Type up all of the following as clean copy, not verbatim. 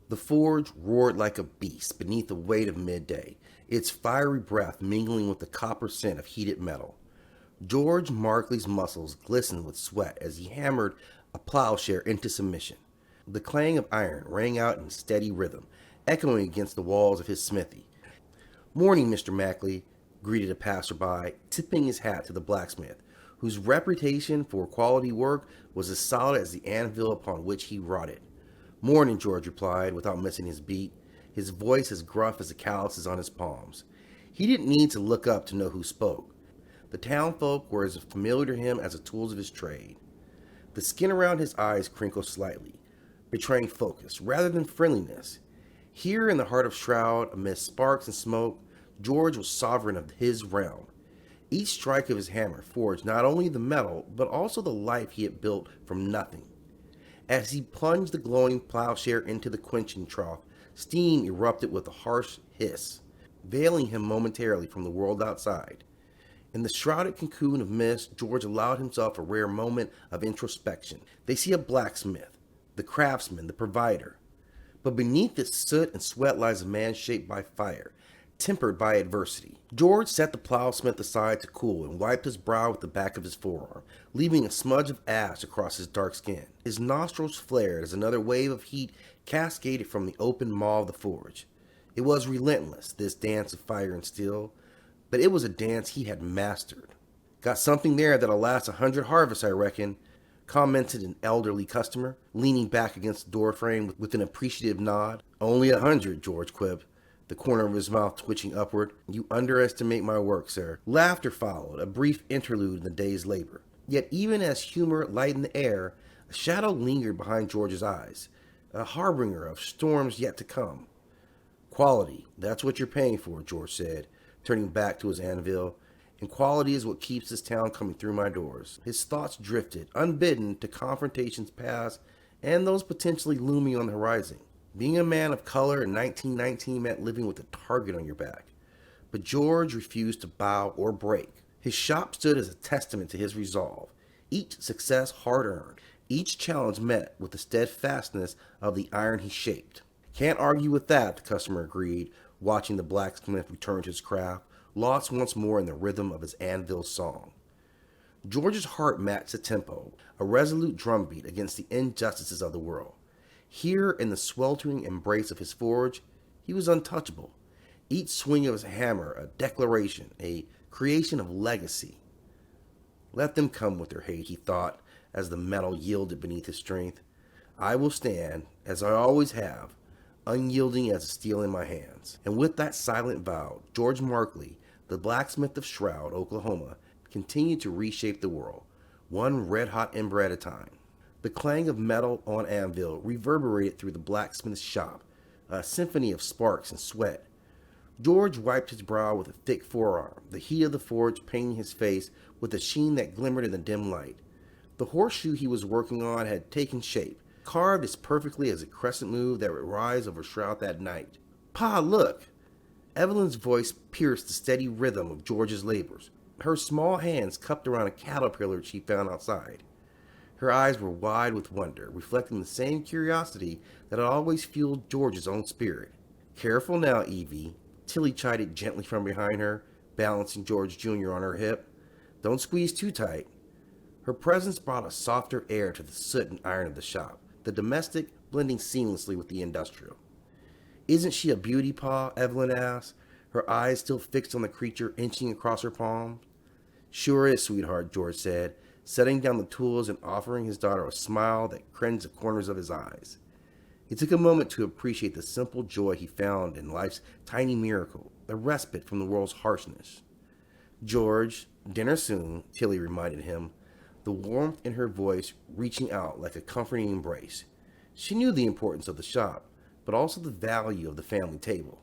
The forge roared like a beast beneath the weight of midday, its fiery breath mingling with the copper scent of heated metal. George Markley's muscles glistened with sweat as he hammered a plowshare into submission. The clang of iron rang out in steady rhythm, echoing against the walls of his smithy. "Morning, Mr. Mackley," greeted a passerby, tipping his hat to the blacksmith, whose reputation for quality work was as solid as the anvil upon which he wrought it. "Morning," George replied, without missing his beat, his voice as gruff as the calluses on his palms. He didn't need to look up to know who spoke. The townfolk were as familiar to him as the tools of his trade. The skin around his eyes crinkled slightly, betraying focus rather than friendliness. Here in the heart of Shroud, amidst sparks and smoke, George was sovereign of his realm. Each strike of his hammer forged not only the metal, but also the life he had built from nothing. As he plunged the glowing plowshare into the quenching trough, steam erupted with a harsh hiss, veiling him momentarily from the world outside. In the shrouded cocoon of mist, George allowed himself a rare moment of introspection. They see a blacksmith, the craftsman, the provider. But beneath this soot and sweat lies a man shaped by fire, tempered by adversity. George set the plowsmith aside to cool and wiped his brow with the back of his forearm, leaving a smudge of ash across his dark skin. His nostrils flared as another wave of heat cascaded from the open maw of the forge. It was relentless, this dance of fire and steel, but it was a dance he had mastered. "Got something there that'll last 100 harvests, I reckon," commented an elderly customer, leaning back against the doorframe with an appreciative nod. "Only 100, George quipped, the corner of his mouth twitching upward. "You underestimate my work, sir." Laughter followed, a brief interlude in the day's labor. Yet even as humor lightened the air, a shadow lingered behind George's eyes, a harbinger of storms yet to come. "Quality, that's what you're paying for," George said, turning back to his anvil. "And quality is what keeps this town coming through my doors." His thoughts drifted, unbidden, to confrontations past and those potentially looming on the horizon. Being a man of color in 1919 meant living with a target on your back. But George refused to bow or break. His shop stood as a testament to his resolve, each success hard-earned, each challenge met with the steadfastness of the iron he shaped. "Can't argue with that," the customer agreed, watching the blacksmith return to his craft, lost once more in the rhythm of his anvil song. George's heart matched the tempo, a resolute drumbeat against the injustices of the world. Here, in the sweltering embrace of his forge, he was untouchable. Each swing of his hammer a declaration, a creation of legacy. "Let them come with their hate," he thought, as the metal yielded beneath his strength. "I will stand, as I always have, unyielding as a steel in my hands." And with that silent vow, George Markley, the blacksmith of Shroud, Oklahoma, continued to reshape the world, one red-hot ember at a time. The clang of metal on anvil reverberated through the blacksmith's shop, a symphony of sparks and sweat. George wiped his brow with a thick forearm, the heat of the forge painting his face with a sheen that glimmered in the dim light. The horseshoe he was working on had taken shape, carved as perfectly as a crescent moon that would rise over Shroud that night. "Pa, look!" Evelyn's voice pierced the steady rhythm of George's labors. Her small hands cupped around a caterpillar she found outside. Her eyes were wide with wonder, reflecting the same curiosity that had always fueled George's own spirit. "Careful now, Evie," Tilly chided gently from behind her, balancing George Jr. on her hip. "Don't squeeze too tight." Her presence brought a softer air to the soot and iron of the shop, the domestic blending seamlessly with the industrial. "Isn't she a beauty, Pa?" Evelyn asked, her eyes still fixed on the creature inching across her palm. "Sure is, sweetheart," George said, setting down the tools and offering his daughter a smile that cringed the corners of his eyes. He took a moment to appreciate the simple joy he found in life's tiny miracle, a respite from the world's harshness. "George, dinner soon," Tilly reminded him, the warmth in her voice reaching out like a comforting embrace. She knew the importance of the shop, but also the value of the family table.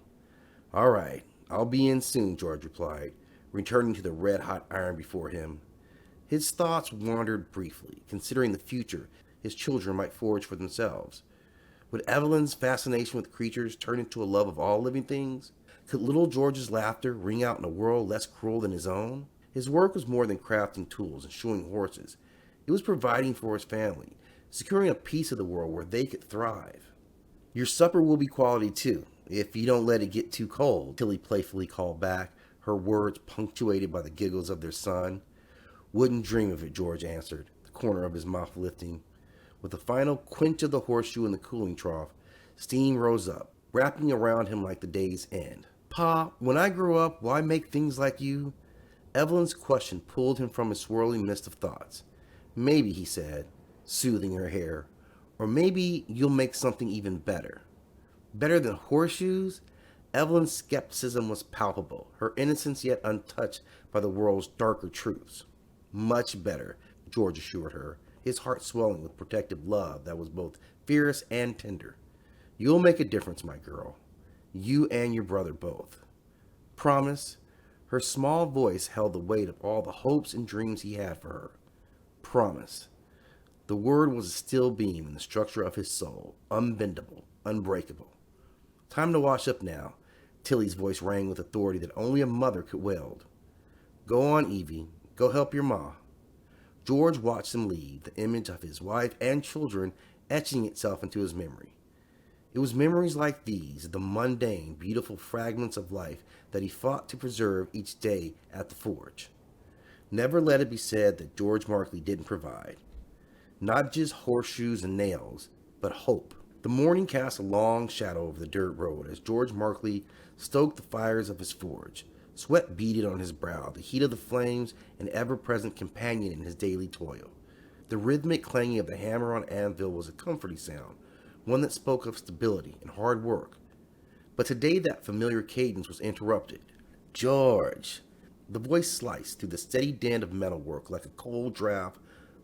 "All right, I'll be in soon," George replied, returning to the red-hot iron before him. His thoughts wandered briefly, considering the future his children might forge for themselves. Would Evelyn's fascination with creatures turn into a love of all living things? Could little George's laughter ring out in a world less cruel than his own? His work was more than crafting tools and shoeing horses. It was providing for his family, securing a piece of the world where they could thrive. Your supper will be quality too, if you don't let it get too cold, Tilly playfully called back, her words punctuated by the giggles of their son. Wouldn't dream of it, George answered, the corner of his mouth lifting. With the final quench of the horseshoe in the cooling trough, steam rose up, wrapping around him like the day's end. Pa, when I grow up, will I make things like you? Evelyn's question pulled him from his swirling mist of thoughts. Maybe, he said, soothing her hair. Or maybe you'll make something even better. Better than horseshoes? Evelyn's skepticism was palpable, her innocence yet untouched by the world's darker truths. Much better, George assured her, his heart swelling with protective love that was both fierce and tender. You'll make a difference, my girl. You and your brother both. Promise? Her small voice held the weight of all the hopes and dreams he had for her. Promise. The word was a steel beam in the structure of his soul, unbendable, unbreakable. Time to wash up now. Tilly's voice rang with authority that only a mother could wield. Go on, Evie. Go help your ma. George watched him leave, the image of his wife and children etching itself into his memory. It was memories like these, the mundane, beautiful fragments of life that he fought to preserve each day at the forge. Never let it be said that George Markley didn't provide. Not just horseshoes and nails, but hope. The morning cast a long shadow over the dirt road as George Markley stoked the fires of his forge. Sweat beaded on his brow, the heat of the flames an ever-present companion in his daily toil. The rhythmic clanging of the hammer on anvil was a comforting sound, one that spoke of stability and hard work. But today that familiar cadence was interrupted. George! The voice sliced through the steady din of metalwork like a cold draft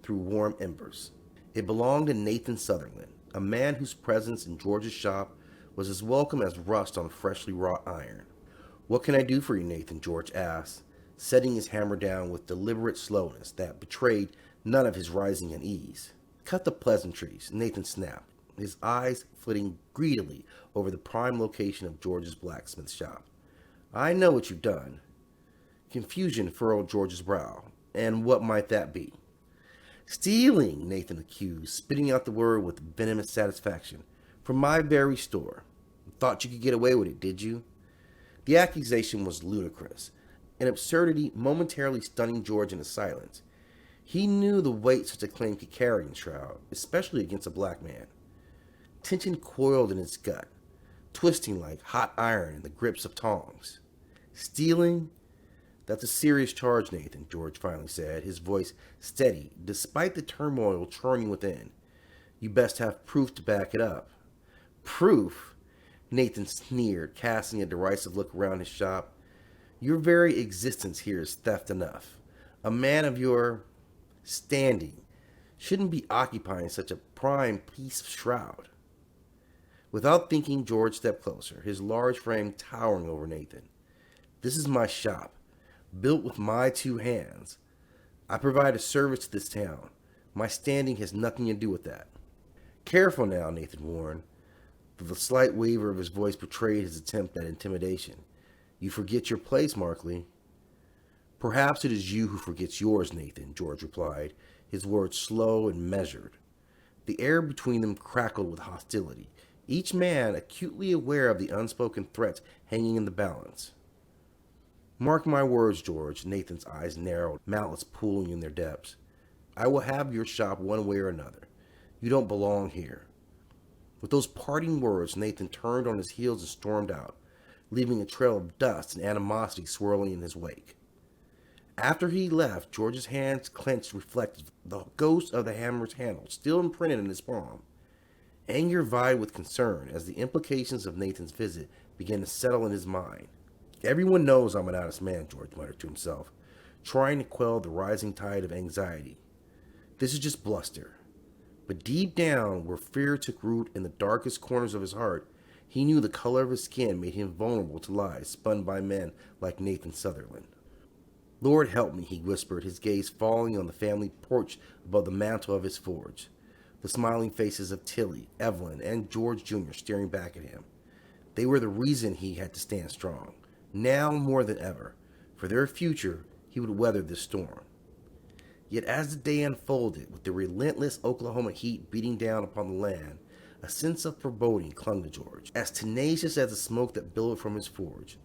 through warm embers. It belonged to Nathan Sutherland, a man whose presence in George's shop was as welcome as rust on freshly wrought iron. What can I do for you, Nathan? George asked, setting his hammer down with deliberate slowness that betrayed none of his rising unease. Cut the pleasantries, Nathan snapped, his eyes flitting greedily over the prime location of George's blacksmith shop. I know what you've done. Confusion furrowed George's brow. And what might that be? Stealing, Nathan accused, spitting out the word with venomous satisfaction. From my very store. Thought you could get away with it, did you? The accusation was ludicrous, an absurdity momentarily stunning George into silence. He knew the weight such a claim could carry in Shroud, especially against a black man. Tension coiled in his gut, twisting like hot iron in the grips of tongs. Stealing? That's a serious charge, Nathan, George finally said, his voice steady, despite the turmoil churning within. You best have proof to back it up. Proof? Nathan sneered, casting a derisive look around his shop. Your very existence here is theft enough. A man of your standing shouldn't be occupying such a prime piece of shroud. Without thinking, George stepped closer, his large frame towering over Nathan. This is my shop, built with my two hands. I provide a service to this town. My standing has nothing to do with that. Careful now, Nathan warned. The slight waver of his voice betrayed his attempt at intimidation. You forget your place, Markley. Perhaps it is you who forgets yours, Nathan, George replied, his words slow and measured. The air between them crackled with hostility, each man acutely aware of the unspoken threats hanging in the balance. Mark my words, George, Nathan's eyes narrowed, malice pooling in their depths. I will have your shop one way or another. You don't belong here. With those parting words, Nathan turned on his heels and stormed out, leaving a trail of dust and animosity swirling in his wake. After he left, George's hands clenched reflected the ghost of the hammer's handle still imprinted in his palm. Anger vied with concern as the implications of Nathan's visit began to settle in his mind. Everyone knows I'm an honest man, George muttered to himself, trying to quell the rising tide of anxiety. This is just bluster. But deep down, where fear took root in the darkest corners of his heart, he knew the color of his skin made him vulnerable to lies spun by men like Nathan Sutherland. Lord help me, he whispered, his gaze falling on the family porch above the mantel of his forge, the smiling faces of Tilly, Evelyn, and George Jr. staring back at him. They were the reason he had to stand strong. Now more than ever, for their future, he would weather this storm. Yet as the day unfolded, with the relentless Oklahoma heat beating down upon the land, A sense of foreboding clung to George, as tenacious as the smoke that billowed from his forge.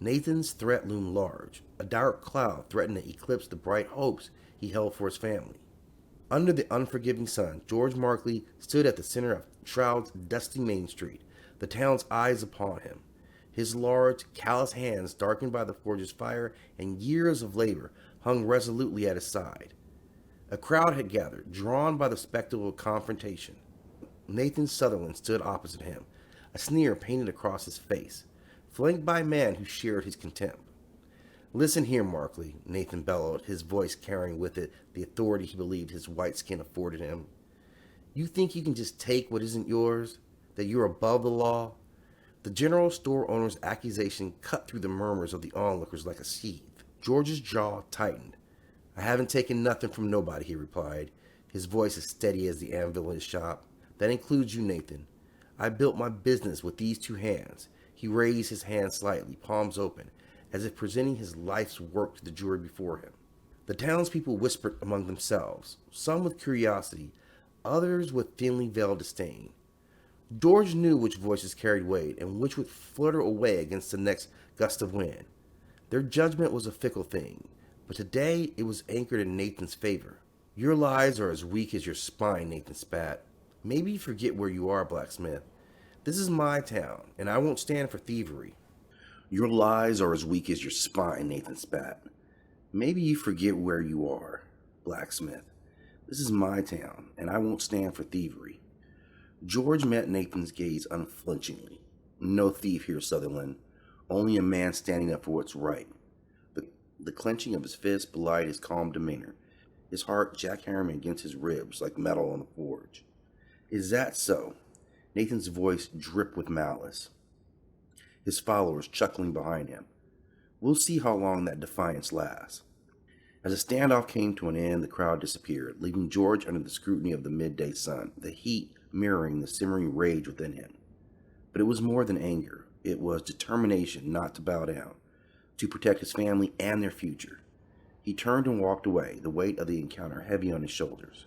Nathan's threat loomed large. A dark cloud threatened to eclipse the bright hopes he held for his family. Under the unforgiving sun, George Markley stood at the center of Shroud's dusty main street, the town's eyes upon him. His large, callous hands, darkened by the forge's fire and years of labor, hung resolutely at his side. A crowd had gathered, drawn by the spectacle of confrontation. Nathan Sutherland stood opposite him, a sneer painted across his face, flanked by a man who shared his contempt. "Listen here, Markley," Nathan bellowed, his voice carrying with it the authority he believed his white skin afforded him. "You think you can just take what isn't yours? That you're above the law?" The general store owner's accusation cut through the murmurs of the onlookers like a sheath. George's jaw tightened. "I haven't taken nothing from nobody," he replied, his voice as steady as the anvil in his shop. "That includes you, Nathan. I built my business with these two hands." He raised his hands slightly, palms open, as if presenting his life's work to the jury before him. The townspeople whispered among themselves, some with curiosity, others with thinly veiled disdain. George knew which voices carried weight and which would flutter away against the next gust of wind. Their judgment was a fickle thing, but today it was anchored in Nathan's favor. "Your lies are as weak as your spine," Nathan spat. "Maybe you forget where you are, blacksmith. This is my town, and I won't stand for thievery." "Your lies are as weak as your spine," Nathan spat. "Maybe you forget where you are, blacksmith. This is my town, and I won't stand for thievery." George met Nathan's gaze unflinchingly. "No thief here, Sutherland. Only a man standing up for what's right." The clenching of his fist belied his calm demeanor, his heart jackhammering against his ribs like metal on a forge. "Is that so?" Nathan's voice dripped with malice, his followers chuckling behind him. "We'll see how long that defiance lasts." As the standoff came to an end, the crowd disappeared, leaving George under the scrutiny of the midday sun, the heat mirroring the simmering rage within him. But it was more than anger. It was determination not to bow down, to protect his family and their future. He turned and walked away, the weight of the encounter heavy on his shoulders.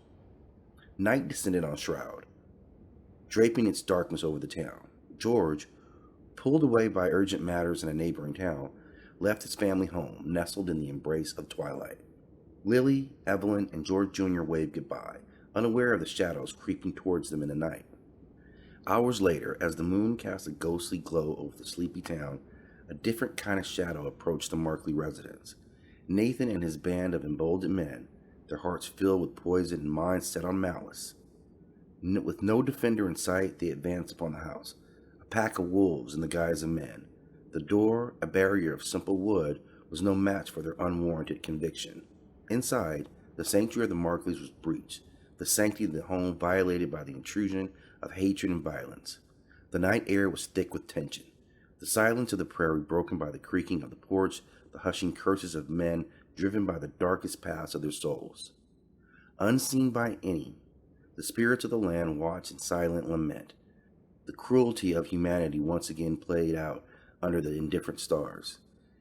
Night descended on Shroud, draping its darkness over the town. George, pulled away by urgent matters in a neighboring town, left his family home, nestled in the embrace of twilight. Lily, Evelyn, and George Jr. waved goodbye, unaware of the shadows creeping towards them in the night. Hours later, as the moon cast a ghostly glow over the sleepy town, a different kind of shadow approached the Markley residence. Nathan and his band of emboldened men, their hearts filled with poison and minds set on malice. With no defender in sight, they advanced upon the house, a pack of wolves in the guise of men. The door, a barrier of simple wood, was no match for their unwarranted conviction. Inside, the sanctuary of the Markleys was breached, the sanctity of the home violated by the intrusion of hatred and violence. The night air was thick with tension, the silence of the prairie broken by the creaking of the porch, the hushing curses of men driven by the darkest paths of their souls. Unseen by any, the spirits of the land watched in silent lament. The cruelty of humanity once again played out under the indifferent stars,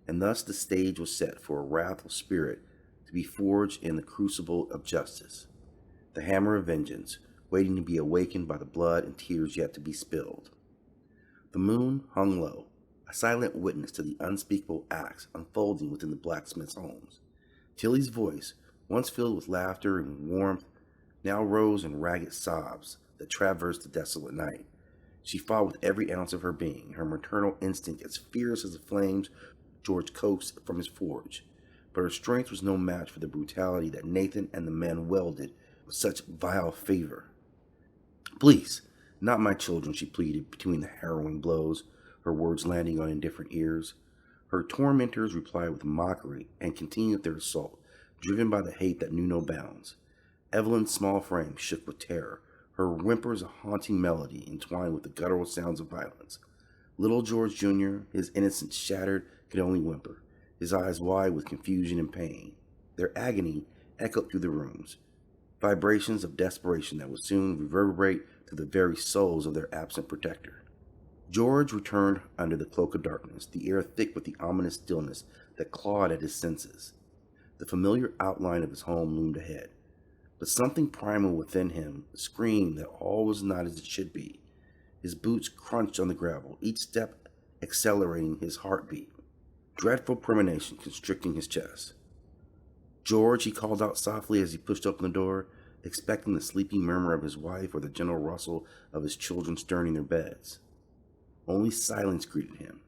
and thus the stage was set for a wrathful spirit to be forged in the crucible of justice, the hammer of vengeance, waiting to be awakened by the blood and tears yet to be spilled. The moon hung low, a silent witness to the unspeakable acts unfolding within the blacksmith's homes. Tilly's voice, once filled with laughter and warmth, now rose in ragged sobs that traversed the desolate night. She fought with every ounce of her being, her maternal instinct as fierce as the flames George coaxed from his forge. But her strength was no match for the brutality that Nathan and the men wielded with such vile favor. "Please, not my children," she pleaded between the harrowing blows, her words landing on indifferent ears. Her tormentors replied with mockery and continued their assault, driven by the hate that knew no bounds. Evelyn's small frame shook with terror, her whimpers a haunting melody entwined with the guttural sounds of violence. Little George Jr., his innocence shattered, could only whimper, his eyes wide with confusion and pain. Their agony echoed through the rooms, vibrations of desperation that would soon reverberate to the very souls of their absent protector. George returned under the cloak of darkness, the air thick with the ominous stillness that clawed at his senses. The familiar outline of his home loomed ahead, But something primal within him screamed that all was not as it should be. His boots crunched on the gravel, each step accelerating his heartbeat, dreadful premonition constricting his chest. "George," he called out softly as he pushed open the door, expecting the sleepy murmur of his wife or the gentle rustle of his children stirring in their beds. Only silence greeted him.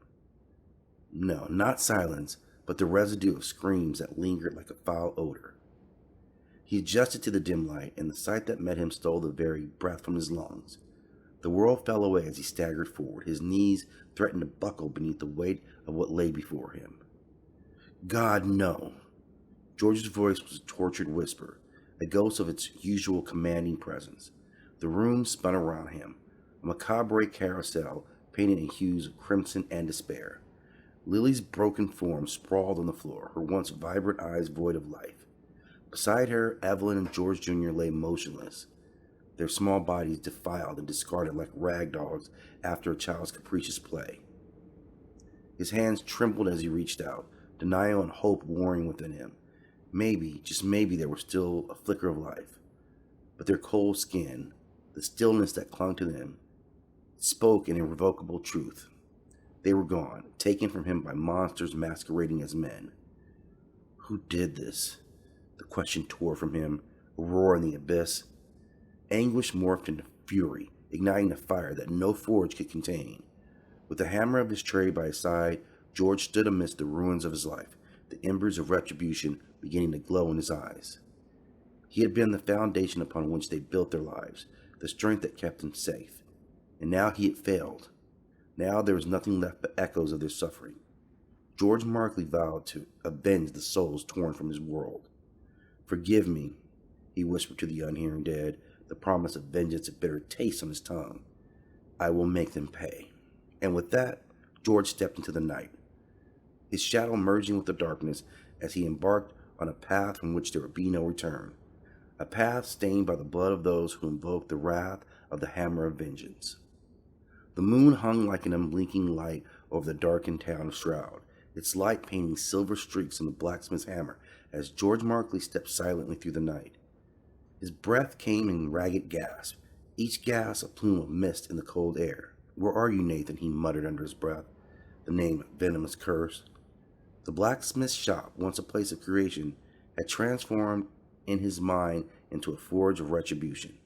No, not silence, but the residue of screams that lingered like a foul odor. He adjusted to the dim light, and the sight that met him stole the very breath from his lungs. The world fell away as he staggered forward. His knees threatened to buckle beneath the weight of what lay before him. "God, no!" George's voice was a tortured whisper, a ghost of its usual commanding presence. The room spun around him, a macabre carousel painted in hues of crimson and despair. Lily's broken form sprawled on the floor, her once vibrant eyes void of life. Beside her, Evelyn and George Jr. lay motionless, their small bodies defiled and discarded like rag dolls after a child's capricious play. His hands trembled as he reached out, denial and hope warring within him. Maybe, just maybe, there was still a flicker of life. But their cold skin, the stillness that clung to them, spoke an irrevocable truth. They were gone, taken from him by monsters masquerading as men. Who did this? The question tore from him, a roar in the abyss. Anguish morphed into fury, igniting a fire that no forge could contain. With the hammer of his trade by his side, George stood amidst the ruins of his life, the embers of retribution beginning to glow in his eyes. He had been the foundation upon which they built their lives, the strength that kept them safe. And now he had failed. Now there was nothing left but echoes of their suffering. George Markley vowed to avenge the souls torn from his world. "Forgive me," he whispered to the unhearing dead, the promise of vengeance a bitter taste on his tongue. "I will make them pay." And with that, George stepped into the night, his shadow merging with the darkness as he embarked on a path from which there would be no return, a path stained by the blood of those who invoked the wrath of the hammer of vengeance. The moon hung like an unblinking light over the darkened town of Shroud, its light painting silver streaks on the blacksmith's hammer as George Markley stepped silently through the night. His breath came in ragged gasps, each gasp a plume of mist in the cold air. "Where are you, Nathan?" he muttered under his breath, the name a venomous curse. The blacksmith's shop, once a place of creation, had transformed in his mind into a forge of retribution.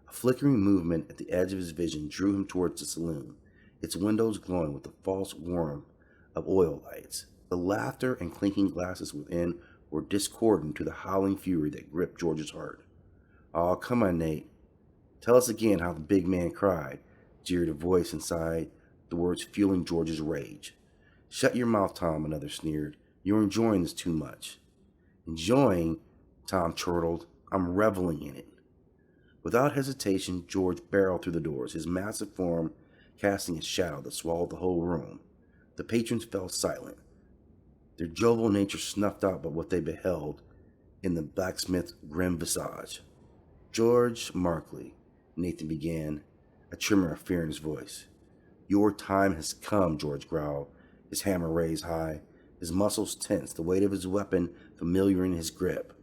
A flickering movement at the edge of his vision drew him towards the saloon, its windows glowing with the false warmth of oil lights. The laughter and clinking glasses within were discordant to the howling fury that gripped George's heart. "Oh, come on, Nate. Tell us again how the big man cried," jeered a voice inside, the words fueling George's rage. "Shut your mouth, Tom," another sneered. "You're enjoying this too much." "Enjoying?" Tom chortled. "I'm reveling in it." Without hesitation, George barreled through the doors, his massive form casting a shadow that swallowed the whole room. The patrons fell silent, their jovial nature snuffed out by what they beheld in the blacksmith's grim visage. "George Markley," Nathan began, a tremor of fear in his voice. "Your time has come," George growled, his hammer raised high, his muscles tense, the weight of his weapon familiar in his grip,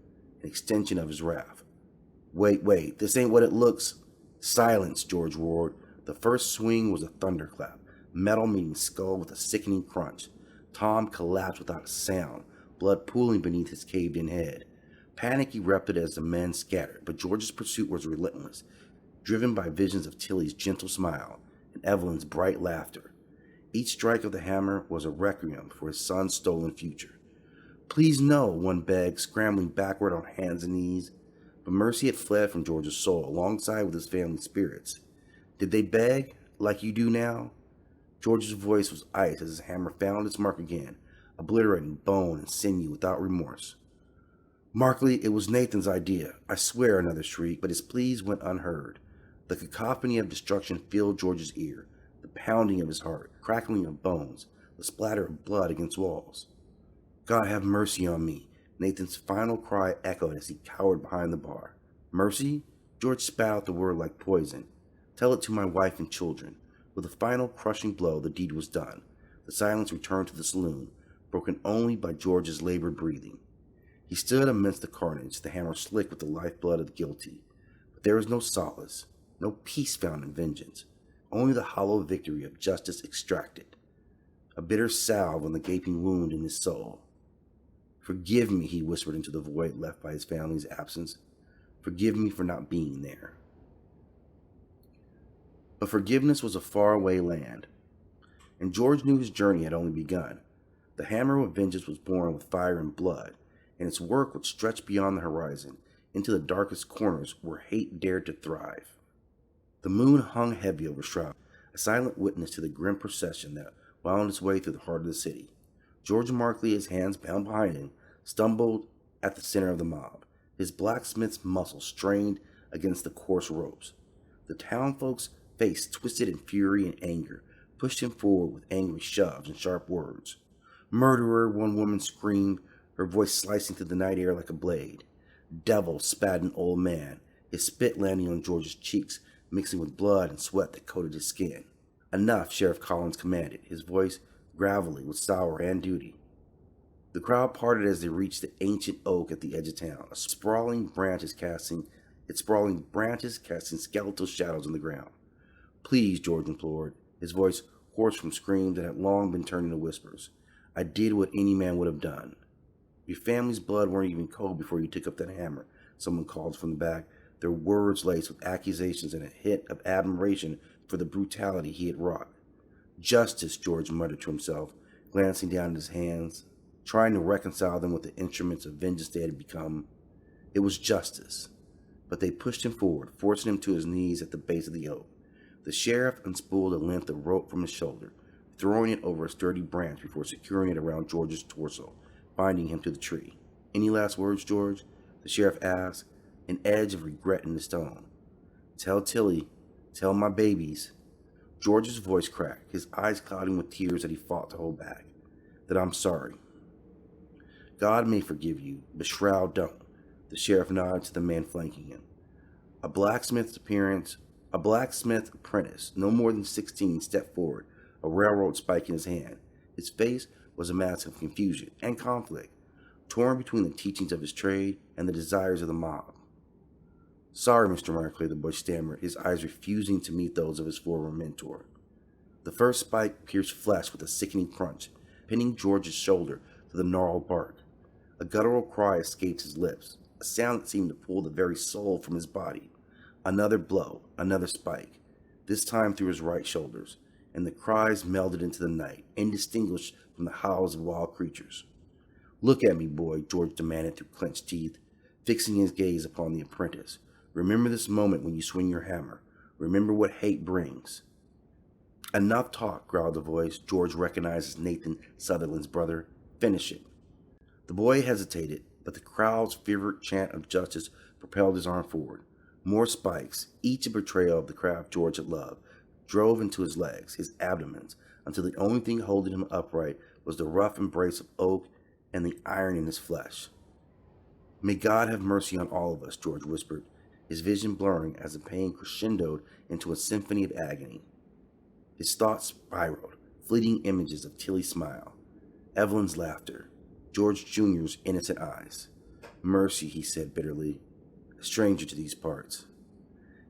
an extension of his wrath. Wait, this ain't what it looks." "Silence," George roared. The first swing was a thunderclap, metal meeting skull with a sickening crunch. Tom collapsed without a sound, blood pooling beneath his caved-in head. Panic erupted as the men scattered, but George's pursuit was relentless, driven by visions of Tilly's gentle smile and Evelyn's bright laughter. Each strike of the hammer was a requiem for his son's stolen future. "Please no," one begged, scrambling backward on hands and knees. But mercy had fled from George's soul, alongside with his family's spirits. "Did they beg, like you do now?" George's voice was ice as his hammer found its mark again, obliterating bone and sinew without remorse. "Markley, it was Nathan's idea. I swear," another shrieked, but his pleas went unheard. The cacophony of destruction filled George's ear, the pounding of his heart, crackling of bones, the splatter of blood against walls. "God have mercy on me," Nathan's final cry echoed as he cowered behind the bar. "Mercy?" George spat out the word like poison. "Tell it to my wife and children." With a final crushing blow, the deed was done. The silence returned to the saloon, broken only by George's labored breathing. He stood amidst the carnage, the hammer slick with the lifeblood of the guilty. But there was no solace, no peace found in vengeance, only the hollow victory of justice extracted, a bitter salve on the gaping wound in his soul. "Forgive me," he whispered into the void left by his family's absence. "Forgive me for not being there." But forgiveness was a faraway land, and George knew his journey had only begun. The hammer of vengeance was born with fire and blood, and its work would stretch beyond the horizon into the darkest corners where hate dared to thrive. The moon hung heavy over Shroud, a silent witness to the grim procession that wound its way through the heart of the city. George Markley, his hands bound behind him, stumbled at the center of the mob, his blacksmith's muscles strained against the coarse ropes. The townfolk's face twisted in fury and anger, pushed him forward with angry shoves and sharp words. "Murderer," one woman screamed, her voice slicing through the night air like a blade. "Devil," spat an old man, his spit landing on George's cheeks, mixing with blood and sweat that coated his skin. "Enough," Sheriff Collins commanded, his voice gravelly with sour and duty. The crowd parted as they reached the ancient oak at the edge of town, its sprawling branches casting skeletal shadows on the ground. "Please," George implored, his voice hoarse from screams that had long been turned into whispers. "I did what any man would have done." "Your family's blood weren't even cold before you took up that hammer," someone called from the back, their words laced with accusations and a hint of admiration for the brutality he had wrought. "Justice," George muttered to himself, glancing down at his hands, trying to reconcile them with the instruments of vengeance they had become. It was justice. But they pushed him forward, forcing him to his knees at the base of the oak. The sheriff unspooled a length of rope from his shoulder, throwing it over a sturdy branch before securing it around George's torso, binding him to the tree. "Any last words, George?" the sheriff asked, an edge of regret in his tone. "Tell Tilly, tell my babies." George's voice cracked, his eyes clouding with tears that he fought to hold back. "That I'm sorry. God may forgive you, but Shroud don't." The sheriff nodded to the man flanking him. A blacksmith apprentice, no more than 16, stepped forward, a railroad spike in his hand. His face was a mask of confusion and conflict, torn between the teachings of his trade and the desires of the mob. "Sorry, Mr. Markley," the boy stammered, his eyes refusing to meet those of his former mentor. The first spike pierced flesh with a sickening crunch, pinning George's shoulder to the gnarled bark. A guttural cry escaped his lips, a sound that seemed to pull the very soul from his body. Another blow, another spike, this time through his right shoulders, and the cries melded into the night, indistinguished from the howls of wild creatures. "Look at me, boy," George demanded through clenched teeth, fixing his gaze upon the apprentice. "Remember this moment when you swing your hammer. Remember what hate brings." "Enough talk," growled the voice George recognized as Nathan Sutherland's brother. "Finish it." The boy hesitated, but the crowd's fervent chant of justice propelled his arm forward. More spikes, each a betrayal of the craft George had loved, drove into his legs, his abdomens, until the only thing holding him upright was the rough embrace of oak and the iron in his flesh. "May God have mercy on all of us," George whispered, his vision blurring as the pain crescendoed into a symphony of agony. His thoughts spiraled, fleeting images of Tilly's smile, Evelyn's laughter, George Jr.'s innocent eyes. "Mercy," he said bitterly, a stranger to these parts.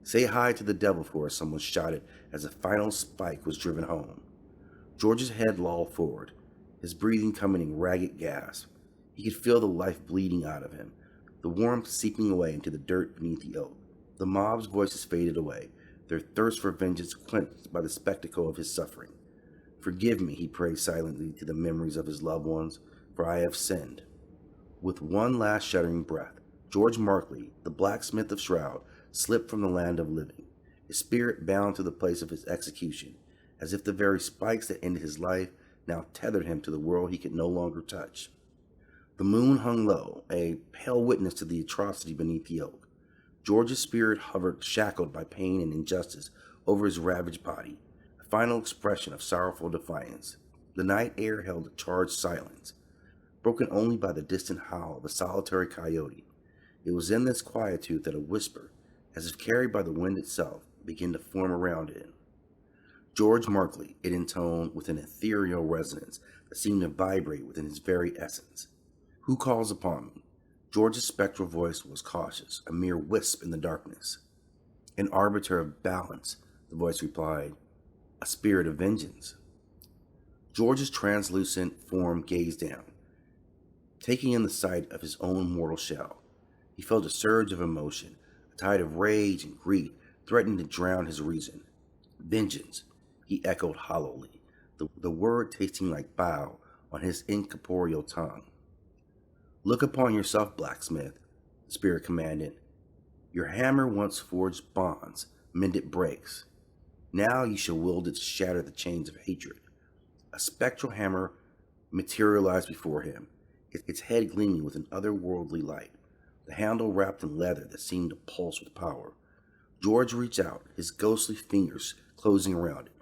"Say hi to the devil for us," someone shouted as the final spike was driven home. George's head lolled forward, his breathing coming in ragged gasps. He could feel the life bleeding out of him, the warmth seeping away into the dirt beneath the oak. The mob's voices faded away, their thirst for vengeance quenched by the spectacle of his suffering. "Forgive me," he prayed silently to the memories of his loved ones, "for I have sinned." With one last shuddering breath, George Markley, the blacksmith of Shroud, slipped from the land of living, his spirit bound to the place of his execution, as if the very spikes that ended his life now tethered him to the world he could no longer touch. The moon hung low, a pale witness to the atrocity beneath the oak. George's spirit hovered, shackled by pain and injustice, over his ravaged body, a final expression of sorrowful defiance. The night air held a charged silence, broken only by the distant howl of a solitary coyote. It was in this quietude that a whisper, as if carried by the wind itself, began to form around it. "George Markley," it intoned with an ethereal resonance that seemed to vibrate within his very essence. "Who calls upon me? George's spectral voice was cautious, a mere wisp in the darkness. An arbiter of balance, the voice replied, a spirit of vengeance. George's translucent form gazed down, taking in the sight of his own mortal shell. He felt a surge of emotion, a tide of rage and greed threatening to drown his reason. Vengeance, he echoed hollowly, the word tasting like bile on his incorporeal tongue. Look upon yourself, blacksmith, the spirit commanded. Your hammer once forged bonds, mended breaks. Now you shall wield it to shatter the chains of hatred. A spectral hammer materialized before him, its head gleaming with an otherworldly light, the handle wrapped in leather that seemed to pulse with power. George reached out, his ghostly fingers closing around it.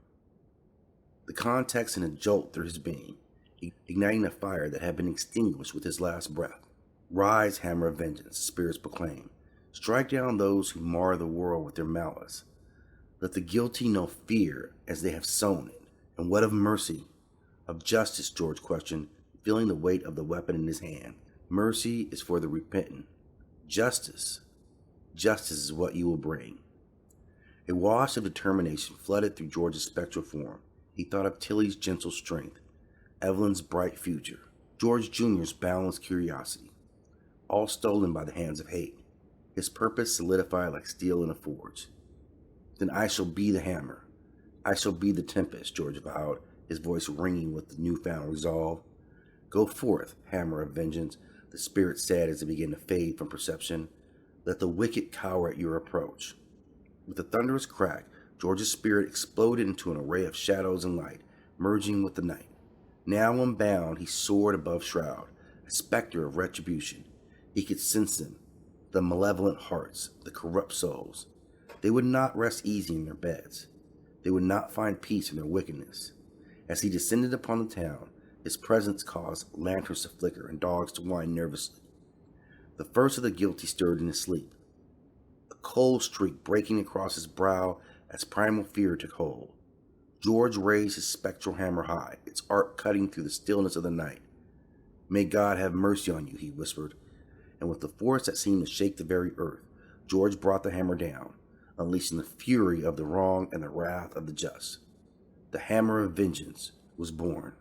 The context sent a jolt through his being, igniting a fire that had been extinguished with his last breath. Rise, hammer of vengeance, spirits proclaim. Strike down those who mar the world with their malice. Let the guilty know fear as they have sown it. And what of mercy? Of justice, George questioned, feeling the weight of the weapon in his hand. Mercy is for the repentant. Justice is what you will bring. A wash of determination flooded through George's spectral form. He thought of Tilly's gentle strength, Evelyn's bright future, George Jr.'s boundless curiosity, all stolen by the hands of hate. His purpose solidified like steel in a forge. Then I shall be the hammer. I shall be the tempest, George vowed, his voice ringing with the newfound resolve. Go forth, hammer of vengeance, the spirit said as it began to fade from perception. Let the wicked cower at your approach. With a thunderous crack, George's spirit exploded into an array of shadows and light, merging with the night. Now unbound, he soared above shroud, a specter of retribution. He could sense them, the malevolent hearts, the corrupt souls. They would not rest easy in their beds. They would not find peace in their wickedness. As he descended upon the town, his presence caused lanterns to flicker and dogs to whine nervously. The first of the guilty stirred in his sleep, a cold streak breaking across his brow as primal fear took hold. George raised his spectral hammer high, its arc cutting through the stillness of the night. May God have mercy on you, he whispered, and with the force that seemed to shake the very earth, George brought the hammer down, unleashing the fury of the wrong and the wrath of the just. The hammer of vengeance was born.